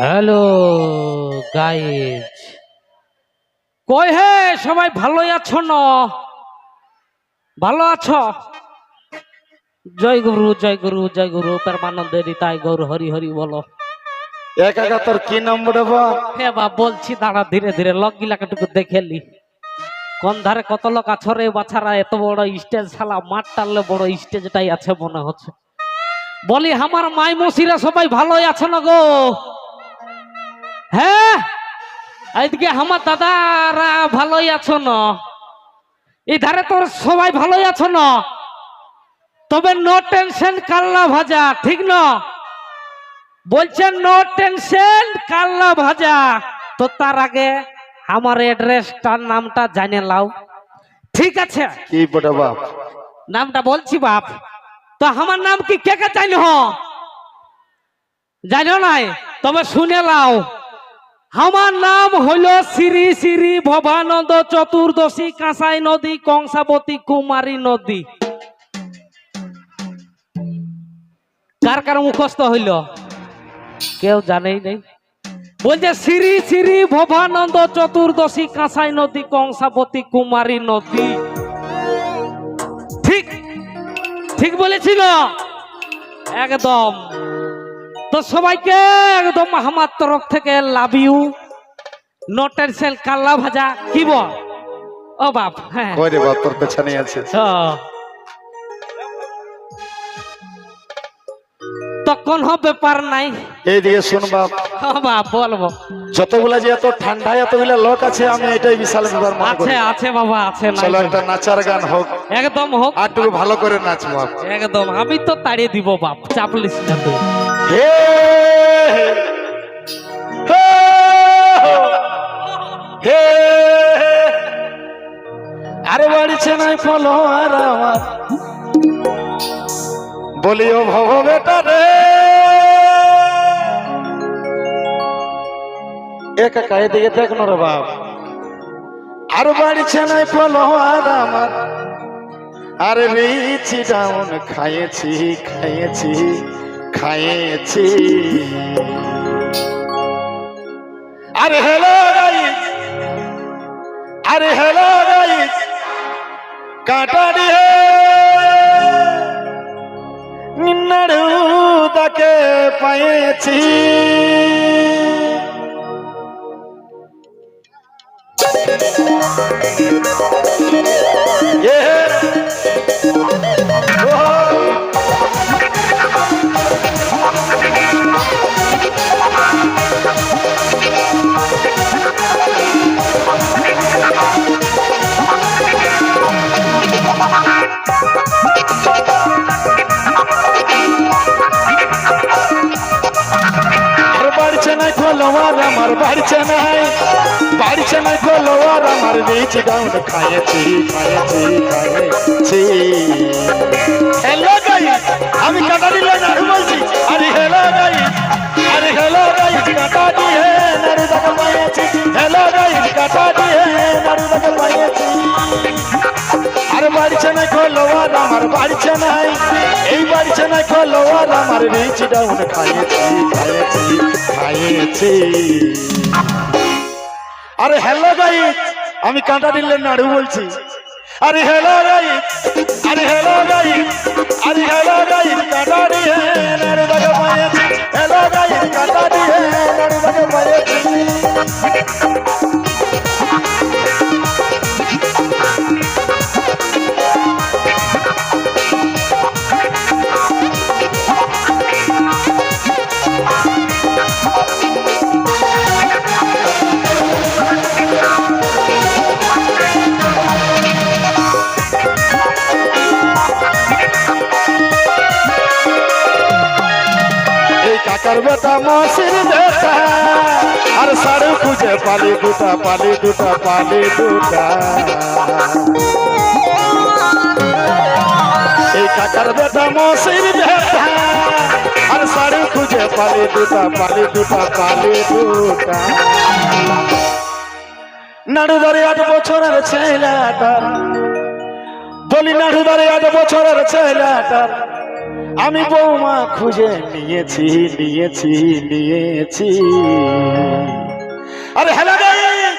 Hello guys, কই হে সবাই ভালোই আছো না? ভালো আছো? জয় গুরু জয় গুরু জয় গুরু প্রেমানন্দে নিতাই গৌর হরি হরি বলো। একা তোর কি নম্বর বা? হে বা বলছি, দাঁড়া, ধীরে ধীরে লোক গিলাকাটুকু দেখেলি কোন ধারে কত লোক আছো রে বাছারা। এত বড় স্টেজ, শালা মাঠ টানলে বড় স্টেজটাই আছে মনে হচ্ছে। বলি আমার মাই মসিরা সবাই ভালোই আছো না গো? হ্যাঁ, এইদিকে আমার দাদারা ভালোই আছো না? এই ধারে তোর সবাই ভালোই আছো না? তবে নো টেনশন কাল্লা ভাজা, ঠিক না? বলছেন নো টেনশন কাল্লা ভাজা। তো তার আগে আমার অ্যাড্রেসটার নামটা জানে লাও, ঠিক আছে? কি বড় বাপ? নামটা বলছি বাপ। তো আমার নাম কি কে কে জানো? জানো নাই? তবে শুনে লাও। আমার নাম হলো শ্রী শ্রী ভবানন্দ চতুর্দশী কাঁসাই নদী কংসাবতী কুমারী নদী। কার কার মুখস্থ হইল? কেউ জানেই নেই। বলছে শ্রী শ্রী ভবানন্দ চতুর্দশী কাঁসাই নদী কংসাবতী কুমারী নদী। ঠিক ঠিক বলেছি না? একদম। তো সবাইকে একদম আমার তরফ থেকে লাভ ইউ। নো টেনশন কাল্লা ভাজা। কি বল ও বাপ? হ্যাঁ, কই রে বাপ, তোর পেছনে আছে। তখন ব্যাপার নাই। এই দিকে শুন বাপ, বাপ বলবো। যতগুলা যে এত ঠান্ডায় এতগুলা লোক আছে, আমি এটাই বিশাল ব্যাপার মনে আছে করি। আছে বাবা, আছে। চলো একটা নাচার গান হোক, একদম হোক, আর একটু ভালো করে নাচ বাপ। একদম। আমি তো তাড়িয়ে দিব বাপ, চাপ লিস না তুই। হে হে হে, আরে বাড়িছে নাই ফলো আর আমার, বলিও ভব বেটা রে। একা কায়ে দিকে দেখ না রে বাপ। আর বাড়িছে নাই ফলো আর আমার, আরে রিচি ডাউন খাইয়েছি খাইয়েছি খাইয়েছি। আরে হ্যালো গাইস, আরে হ্যালো গাইস, কাটাড়ি হে নিন্নাড়ু তাকে পাইয়েছি। আমার বাড়ছে নাই, বাড়ছে নাই ফলোয়ার আমার, রিচ ডাউন খাইয়েছি খাইয়েছি খাইয়েছি। হ্যালো গাইস, আমি কাটারি লাইন আর বলছি। আরে হ্যালো গাইস, আরে হ্যালো গাইস, কাটারি হে নারু দাকে পাইয়েছি। হ্যালো গাইস, কাটারি হে নারু দাকে পাইয়েছি। আরে বাড়ছে নাই ফলোয়ার আমার, বাড়ছে নাই, এই বাড়ছে নাই ফলোয়ার আমার, রিচ ডাউন খাইয়েছি খাইয়েছি খাইয়েছি। আরে হ্যালো গাইস, আমি কাঁটা দিলে নাড়ু বলছি। আরে হ্যালো গাইস, আরে হ্যালো গাইস, আরে হ্যালো গাইস, কাঁটা দিয়ে নাড়ু দাকে পাইয়েছি। হ্যালো গাইস, কাঁটা দিয়ে নাড়ু দাকে পাইয়েছি। কাকার বেটা মসির বেটা, আর সাড়ু খুঁজে পালি দুটা পালি দুটা পালি দুটা। এই কাকার বেটা মসির বেটা, আর সাড়ু খুঁজে পালি দুটা পালি দুটা পালি দুটা। নাড়ুদারে 8 বছরের ছেলেটার, বলি নাড়ুদারে 8 বছরের ছেলেটার, আমি বৌমা খুঁজে নিয়েছি নিয়েছি নিয়েছি। আরে হ্যালো গাইস,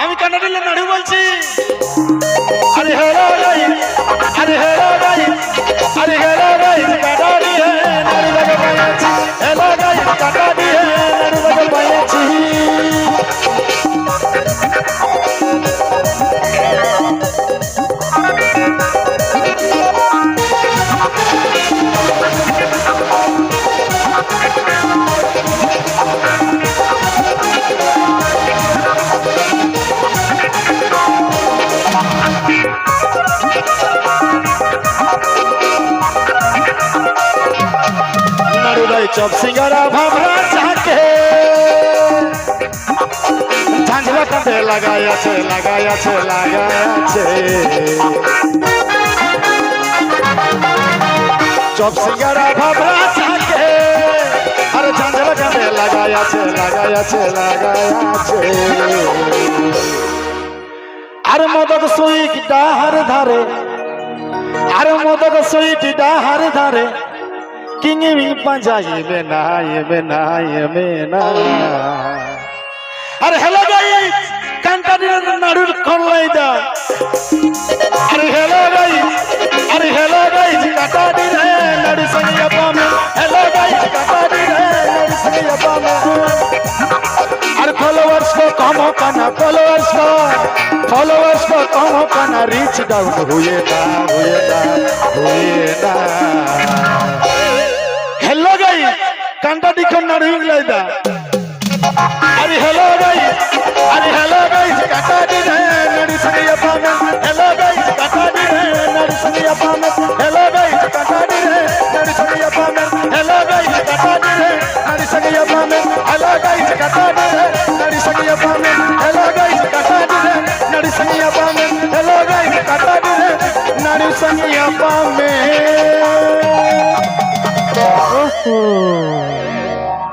আমি কানাডিলে নাড়ু বলছি। আরে হ্যালো গাইস, আরে হ্যালো গাইস, আরে হ্যালো গাইস, কানাডি নাড়ু বাজে পাইছি। হ্যালো গাইস, কানাডি নাড়ু বাজে পাইছি। চপ সিঙ্গারা ভাবনা চাকে ঝাঁঝরা কাঁধে লাগাই আছে লাগাই আছে লাগাই আছে। চপ সিঙ্গারা ভাবনা চাকে আর ঝাঁঝরা কাঁধে লাগাই আছে লাগাই আছে লাগাই আছে। আর মদক সুইট ডাহার ধারে, আর মদক সুইট ডাহার ধারে কিঙি পাঞ্জাইবে না এবে না এবে না। আরে হ্যালো গাইস, কান্টানির নাড়ুর খোলাই দা। আরে হ্যালো গাইস, আরে হ্যালো গাইস, কাটানি রে নাড়ু সঙ্গে পামে। হ্যালো গাইস, কাটানি রে নাড়ু সঙ্গে পামে। আর ফলোয়ার্স को कम करना, फॉलोअर्स को कम करना, रीच डाउन हुए ना हुए ना हुए ना। हेलो गाइस, कांटा दिखन ना रिंग लाइदा। अरे हेलो गाइस, अरे हेलो गाइस, काटा दी रे नड़ी संगे पामे। हेलो गाइस, काटा दी रे नड़ी संगे पामे। हेलो गाइस, काटा दी रे नड़ी संगे पामे। हेलो गाइस, काटा दी रे नड़ी संगे पामे। हेलो गाइस, काटा दी रे नड़ी संगे पामे। हेलो गाइस, काटा दी रे नड़ी संगे पामे। हेलो गाइस, काटा दी रे नड़ी संगे पामे।